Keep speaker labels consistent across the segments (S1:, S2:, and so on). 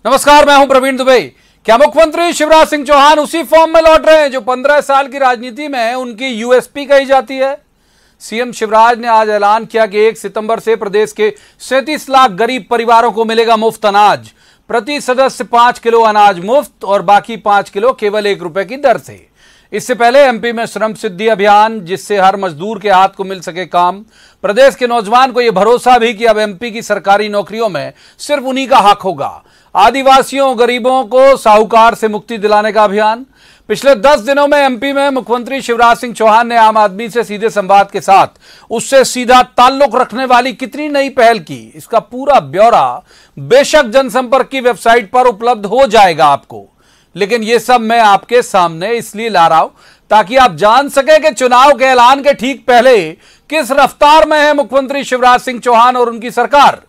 S1: नमस्कार, मैं हूं प्रवीण दुबे। क्या मुख्यमंत्री शिवराज सिंह चौहान उसी फॉर्म में लौट रहे हैं जो 15 साल की राजनीति में उनकी यूएसपी कही जाती है? सीएम शिवराज ने आज ऐलान किया कि 1 सितंबर से प्रदेश के 37 लाख गरीब परिवारों को मिलेगा मुफ्त अनाज। प्रति सदस्य 5 किलो अनाज मुफ्त और बाकी 5 किलो केवल 1 रुपए की दर से। इससे पहले एमपी में श्रम सिद्धि अभियान, जिससे हर मजदूर के हाथ को मिल सके काम। प्रदेश के नौजवान को यह भरोसा भी कि अब एमपी की सरकारी नौकरियों में सिर्फ उन्हीं का हक होगा। आदिवासियों, गरीबों को साहूकार से मुक्ति दिलाने का अभियान। पिछले 10 दिनों में एमपी में मुख्यमंत्री शिवराज सिंह चौहान ने आम आदमी से सीधे संवाद के साथ उससे सीधा ताल्लुक रखने वाली कितनी नई पहल की, इसका पूरा ब्यौरा बेशक जनसंपर्क की वेबसाइट पर उपलब्ध हो जाएगा आपको। लेकिन यह सब मैं आपके सामने इसलिए ला रहा हूं ताकि आप जान सके कि चुनाव के ऐलान के ठीक पहले किस रफ्तार में है मुख्यमंत्री शिवराज सिंह चौहान और उनकी सरकार।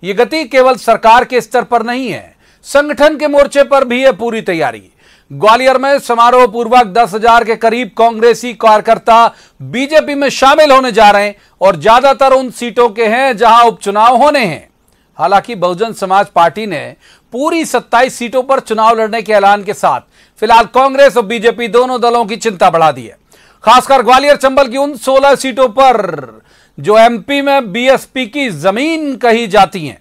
S1: यह गति केवल सरकार के स्तर पर नहीं है, संगठन के मोर्चे पर भी है पूरी तैयारी। ग्वालियर में समारोह पूर्वक 10,000 के करीब कांग्रेसी कार्यकर्ता बीजेपी में शामिल होने जा रहे हैं और ज्यादातर उन सीटों के हैं जहां उपचुनाव होने हैं। हालांकि बहुजन समाज पार्टी ने पूरी 27 सीटों पर चुनाव लड़ने के ऐलान के साथ फिलहाल कांग्रेस और बीजेपी दोनों दलों की चिंता बढ़ा दी है, खासकर ग्वालियर चंबल की उन 16 सीटों पर जो एमपी में बीएसपी की जमीन कही जाती हैं।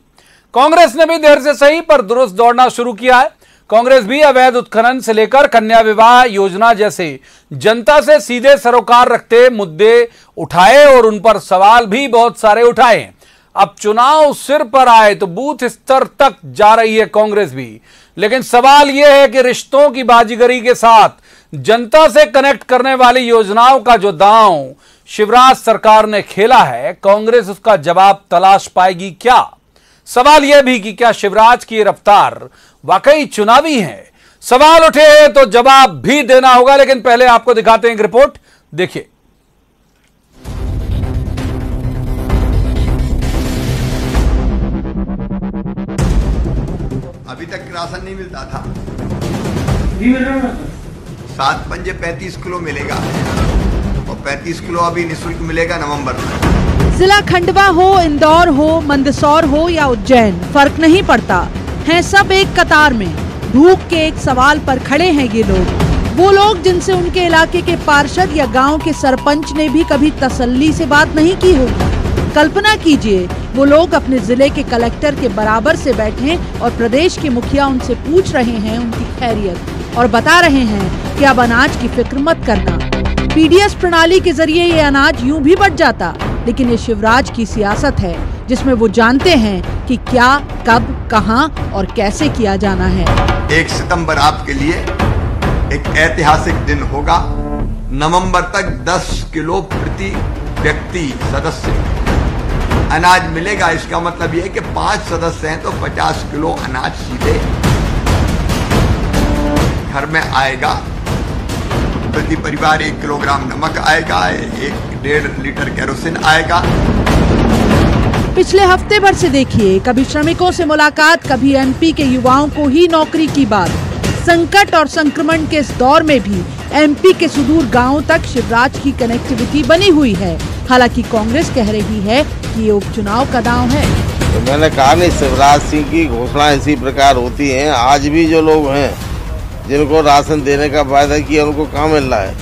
S1: कांग्रेस ने भी देर से सही पर दुरुस्त दौड़ना शुरू किया है। कांग्रेस भी अवैध उत्खनन से लेकर कन्या विवाह योजना जैसे जनता से सीधे सरोकार रखते मुद्दे उठाए और उन पर सवाल भी बहुत सारे उठाए। अब चुनाव सिर पर आए तो बूथ स्तर तक जा रही है कांग्रेस भी, लेकिन सवाल यह है कि रिश्तों की बाजीगरी के साथ जनता से कनेक्ट करने वाली योजनाओं का जो दांव शिवराज सरकार ने खेला है, कांग्रेस उसका जवाब तलाश पाएगी क्या? सवाल यह भी कि क्या शिवराज की रफ्तार वाकई चुनावी है? सवाल उठे हैं तो जवाब भी देना होगा, लेकिन पहले आपको दिखाते हैं एक रिपोर्ट, देखिए।
S2: अभी तक राशन नहीं मिलता था। 7 पंजे 35 किलो मिलेगा और 35 किलो अभी निःशुल्क मिलेगा नवंबर में।
S3: जिला खंडवा हो, इंदौर हो, मंदसौर हो या उज्जैन, फर्क नहीं पड़ता, हैं सब एक कतार में। भूख के एक सवाल पर खड़े हैं ये लोग, वो लोग जिनसे उनके इलाके के पार्षद या गांव के सरपंच ने भी कभी तसल्ली से बात नहीं की होगी। कल्पना कीजिए, वो लोग अपने जिले के कलेक्टर के बराबर से बैठे और प्रदेश के मुखिया उनसे पूछ रहे हैं उनकी खैरियत और बता रहे हैं कि अब अनाज की फिक्र मत करना। पीडीएस प्रणाली के जरिए ये अनाज यूं भी बढ़ जाता, लेकिन ये शिवराज की सियासत है जिसमें वो जानते हैं कि क्या, कब, कहां और कैसे किया जाना है।
S2: 1 सितंबर आपके लिए एक ऐतिहासिक दिन होगा। नवंबर तक 10 किलो प्रति व्यक्ति सदस्य अनाज मिलेगा। इसका मतलब यह है कि 5 सदस्य हैं तो 50 किलो अनाज सीधे घर में आएगा। प्रति परिवार 1 किलोग्राम नमक आएगा, 1.5 लीटर केरोसिन आएगा।
S3: पिछले हफ्ते भर से देखिए, कभी श्रमिकों से मुलाकात, कभी एमपी के युवाओं को ही नौकरी की बात। संकट और संक्रमण के इस दौर में भी एमपी के सुदूर गांवों तक शिवराज की कनेक्टिविटी बनी हुई है। हालांकि कांग्रेस कह रही है कि ये उपचुनाव का दांव है।
S4: तो मैंने कहा नहीं, शिवराज सिंह की घोषणा इसी प्रकार होती है। आज भी जो लोग हैं जिनको राशन देने का वायदा किया उनको कहाँ मिल रहा है?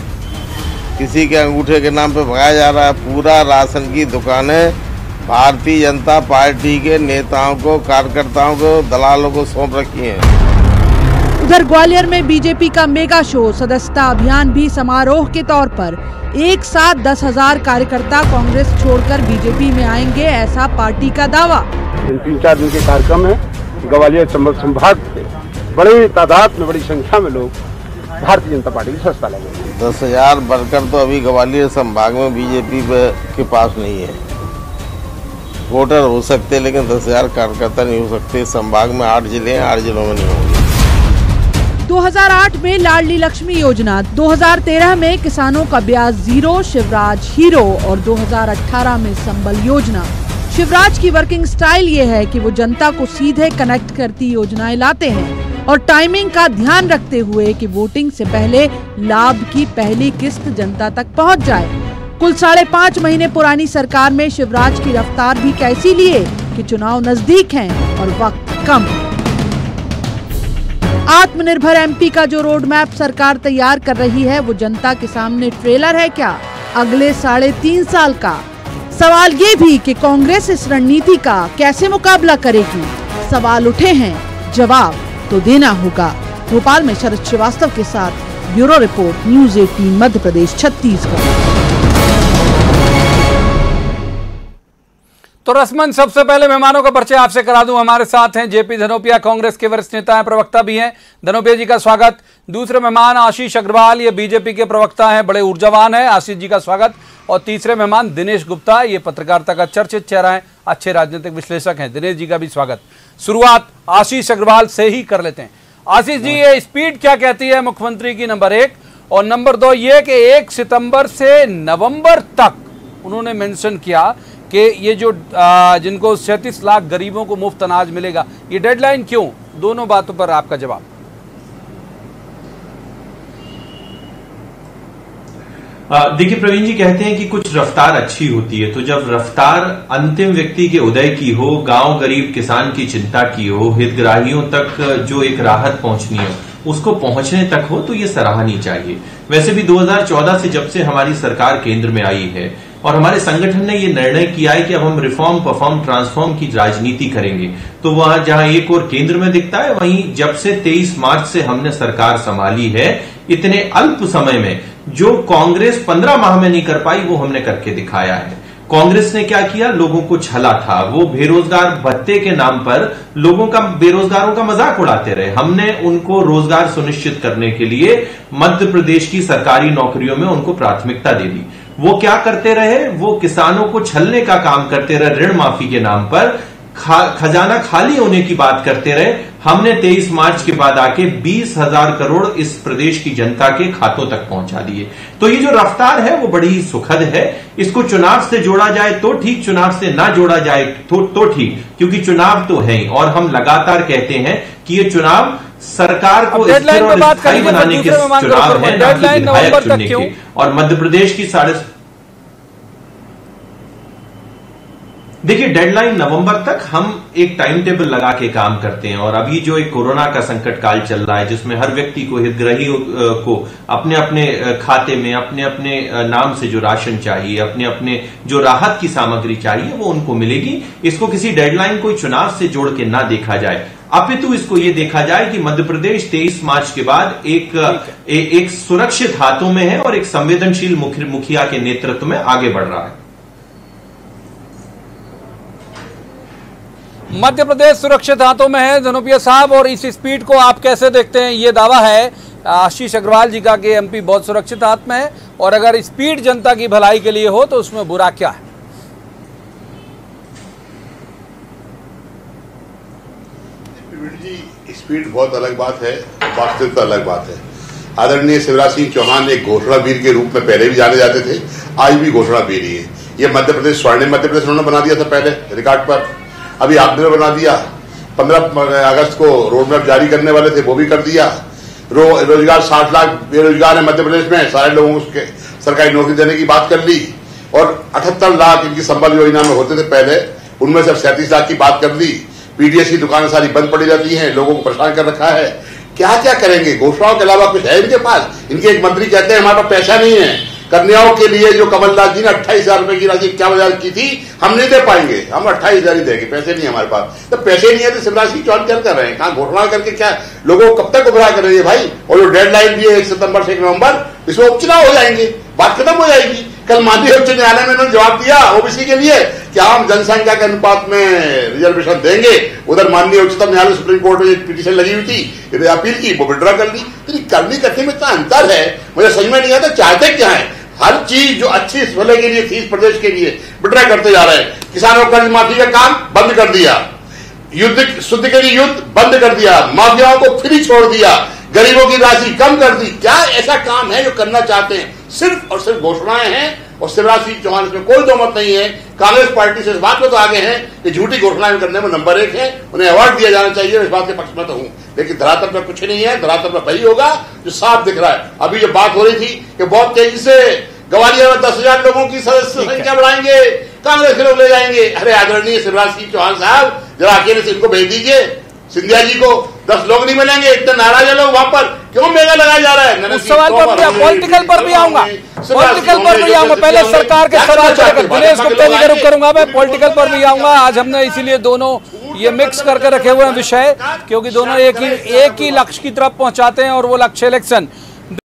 S4: किसी के अंगूठे के नाम पे भगाया जा रहा है। पूरा राशन की दुकानें भारतीय जनता पार्टी के नेताओं को, कार्यकर्ताओं को, दलालों को सौंप रखी हैं।
S3: उधर ग्वालियर में बीजेपी का मेगा शो सदस्यता अभियान भी समारोह के तौर पर एक साथ 10,000 कार्यकर्ता कांग्रेस छोड़कर बीजेपी में आएंगे, ऐसा पार्टी का दावा।
S5: 3-4 दिन के कार्यक्रम है। ग्वालियर चंबल संभाग से बड़ी तादाद में, बड़ी संख्या में लोग भारतीय जनता पार्टी की सदस्यता लेंगे।
S4: 10,000 वर्कर तो अभी ग्वालियर संभाग में बीजेपी के पास नहीं है। वोटर हो सकते लेकिन 10,000 कार्यकर्ता नहीं हो सकते। संभाग में 8 जिले हैं, 8 जिलों में नहीं होंगे।
S3: 2008 में लाडली लक्ष्मी योजना, 2013 में किसानों का ब्याज 0, शिवराज हीरो, और 2018 में संबल योजना। शिवराज की वर्किंग स्टाइल ये है कि वो जनता को सीधे कनेक्ट करती योजनाएं लाते हैं और टाइमिंग का ध्यान रखते हुए कि वोटिंग से पहले लाभ की पहली किस्त जनता तक पहुंच जाए। कुल 5.5 महीने पुरानी सरकार में शिवराज की रफ्तार भी कैसी लिए कि चुनाव नजदीक हैं और वक्त कम। आत्मनिर्भर एमपी का जो रोड मैप सरकार तैयार कर रही है वो जनता के सामने ट्रेलर है क्या अगले 3.5 साल का? सवाल ये भी कि कांग्रेस इस रणनीति का कैसे मुकाबला करेगी? सवाल उठे हैं, जवाब तो देना होगा। भोपाल में शरद श्रीवास्तव के साथ bureau report, news 18 Madhya Pradesh Chhattisgarh.
S1: तो रस्मन सबसे पहले मेहमानों का परिचय आपसे करा दूं। हमारे साथ हैं जेपी धनोपिया, कांग्रेस के वरिष्ठ नेता हैं, प्रवक्ता भी हैं। धनोपिया जी का स्वागत। दूसरे मेहमान आशीष अग्रवाल, ये बीजेपी के प्रवक्ता हैं, बड़े ऊर्जावान हैं, आशीष जी का स्वागत। और तीसरे मेहमान दिनेश गुप्ता, ये पत्रकारिता का चर्चित चेहरा है, अच्छे राजनीतिक विश्लेषक हैं, दिनेश जी का भी स्वागत। शुरुआत आशीष अग्रवाल से ही कर लेते हैं। आशीष जी, ये स्पीड क्या कहती है मुख्यमंत्री की, नंबर 1, और नंबर 2 ये कि 1 सितंबर से नवंबर तक उन्होंने मेंशन किया कि ये जो जिनको 37 लाख गरीबों को मुफ्त अनाज मिलेगा, ये डेडलाइन क्यों? दोनों बातों पर आपका जवाब।
S6: देखिए प्रवीण जी, कहते हैं कि कुछ रफ्तार अच्छी होती है, तो जब रफ्तार अंतिम व्यक्ति के उदय की हो, गांव गरीब किसान की चिंता की हो, हितग्राहियों तक जो एक राहत पहुंचनी हो उसको पहुंचने तक हो, तो ये सराहनीय चाहिए। वैसे भी 2014 से जब से हमारी सरकार केंद्र में आई है और हमारे संगठन ने ये निर्णय किया है कि अब हम रिफॉर्म, परफॉर्म, ट्रांसफॉर्म की राजनीति करेंगे, तो वहां जहां एक और केंद्र में दिखता है, वहीं जब से 23 मार्च से हमने सरकार संभाली है, इतने अल्प समय में जो कांग्रेस 15 माह में नहीं कर पाई वो हमने करके दिखाया है। कांग्रेस ने क्या किया? लोगों को छला था। वो बेरोजगार भत्ते के नाम पर बेरोजगारों का मजाक उड़ाते रहे। हमने उनको रोजगार सुनिश्चित करने के लिए मध्य प्रदेश की सरकारी नौकरियों में उनको प्राथमिकता दे दी। वो क्या करते रहे? वो किसानों को छलने का काम करते रहे, ऋण माफी के नाम पर खजाना खाली होने की बात करते रहे। हमने 23 मार्च के बाद आके 20,000 करोड़ इस प्रदेश की जनता के खातों तक पहुंचा दिए। तो ये जो रफ्तार है वो बड़ी ही सुखद है। इसको चुनाव से जोड़ा जाए तो ठीक, चुनाव से ना जोड़ा जाए तो ठीक, क्योंकि चुनाव तो है ही, और हम लगातार कहते हैं कि ये चुनाव सरकार को स्थिर और स्थायी बनाने के चुनाव है, ना कि विधायक चुनने के। और मध्य प्रदेश की देखिए, डेडलाइन नवंबर तक हम एक टाइम टेबल लगा के काम करते हैं। और अभी जो एक कोरोना का संकट काल चल रहा है, जिसमें हर व्यक्ति को, हितग्राही को अपने अपने खाते में अपने अपने नाम से जो राशन चाहिए, अपने अपने जो राहत की सामग्री चाहिए, वो उनको मिलेगी। इसको किसी डेडलाइन कोई चुनाव से जोड़ के ना देखा जाए, अपितु इसको ये देखा जाए कि मध्य प्रदेश 23 मार्च के बाद एक सुरक्षित हाथों में है और एक संवेदनशील मुखिया के नेतृत्व में आगे बढ़ रहा है।
S1: मध्य प्रदेश सुरक्षित हाथों में है, धनोपिया साहब, और इस स्पीड को आप कैसे देखते हैं? ये दावा है आशीष अग्रवाल जी का कि एमपी बहुत सुरक्षित हाथ में है, और अगर स्पीड जनता की भलाई के लिए हो तो उसमें बुरा क्या है?
S7: स्पीड बहुत अलग बात है, वास्तविकता अलग बात है। आदरणीय शिवराज सिंह चौहान एक घोषणावीर के रूप में पहले भी जाने जाते थे, आज भी घोषणावीर ही है। ये मध्य प्रदेश, स्वर्णिम मध्य प्रदेश उन्होंने बना दिया था पहले रिकॉर्ड पर, अभी आपने बना दिया। 15 अगस्त को रोड मैप जारी करने वाले थे, वो भी कर दिया। रोजगार 60 लाख बेरोजगार है मध्य प्रदेश में, सारे लोगों को सरकारी नौकरी देने की बात कर ली। और 78 लाख इनकी संबल योजना में होते थे पहले, उनमें से 37 लाख की बात कर दी। पीडीएस की दुकानें सारी बंद पड़ी रहती हैं, लोगों को परेशान कर रखा है। क्या क्या करेंगे? घोषणाओं के अलावा कुछ है इनके पास? इनके एक मंत्री कहते हैं हमारे पास पैसा नहीं है। कन्याओं के लिए जो कमलनाथ जी ने 28,000 रुपए की राशि 51,000 की थी, हम नहीं दे पाएंगे, हम 28,000 ही देंगे, पैसे नहीं हमारे पास। तो पैसे नहीं है तो शिवराज सिंह चौहान क्या कर रहे हैं? कहां घोषणा करके क्या लोगों को कब तक गुमराह करेंगे भाई? और जो डेडलाइन भी है 1 सितंबर से 1 नवंबर, इसमें उपचुनाव हो जाएंगे, बात खत्म हो जाएगी। कल माननीय उच्च न्यायालय में उन्होंने जवाब दिया ओबीसी के लिए कि हम जनसंख्या के अनुपात में रिजर्वेशन देंगे। उधर माननीय उच्चतम न्यायालय सुप्रीम कोर्ट में एक पिटीशन लगी हुई थी, अपील की, वो विड्रॉ कर ली। तो करनी करने में इतना अंतर है, मुझे समझ में नहीं आता चाहते क्या है। हर चीज जो अच्छी भले के लिए थी इस प्रदेश के लिए विड्रॉ करते जा रहे हैं। किसानों कर्ज माफी का काम बंद कर दिया, युद्ध शुद्ध के लिए युद्ध बंद कर दिया, माफियाओं को फ्री छोड़ दिया, गरीबों की राशि कम कर दी। क्या ऐसा काम है जो करना चाहते हैं? सिर्फ और सिर्फ घोषणाएं हैं। और शिवराज सिंह चौहान इसमें कोई दो मत नहीं है। कांग्रेस पार्टी से इस बात में तो आगे हैं कि झूठी घोषणाएं करने में नंबर 1 है, उन्हें अवार्ड दिया जाना चाहिए, इस बात के पक्ष में तो हूं। लेकिन धरातल पर कुछ नहीं है, धरातल पर वही होगा जो साफ दिख रहा है। अभी जो बात हो रही थी कि बहुत तेजी से ग्वालियर में 10,000 लोगों की सदस्य संख्या बढ़ाएंगे, कांग्रेस के लोग ले जाएंगे। अरे आदरणीय शिवराज सिंह चौहान साहब, जरा अकेले से इनको भेज दीजिए, सिंधिया जी को 10 लोग नहीं मिलेंगे, इतने नाराज है लोग वहां पर, क्यों मेगा लगाया जा रहा है?
S1: उस सवाल पर भी, पॉलिटिकल पर भी आऊंगा, पॉलिटिकल पर भी आऊंगा। पहले सरकार के सवाल पर दिनेश गुप्ता जी का रुख करूंगा, मैं पॉलिटिकल पर भी आऊंगा। आज हमने इसीलिए दोनों ये मिक्स करके रखे हुए हैं विषय, क्योंकि दोनों एक ही लक्ष्य की तरफ पहुंचाते हैं, और वो लक्ष्य इलेक्शन।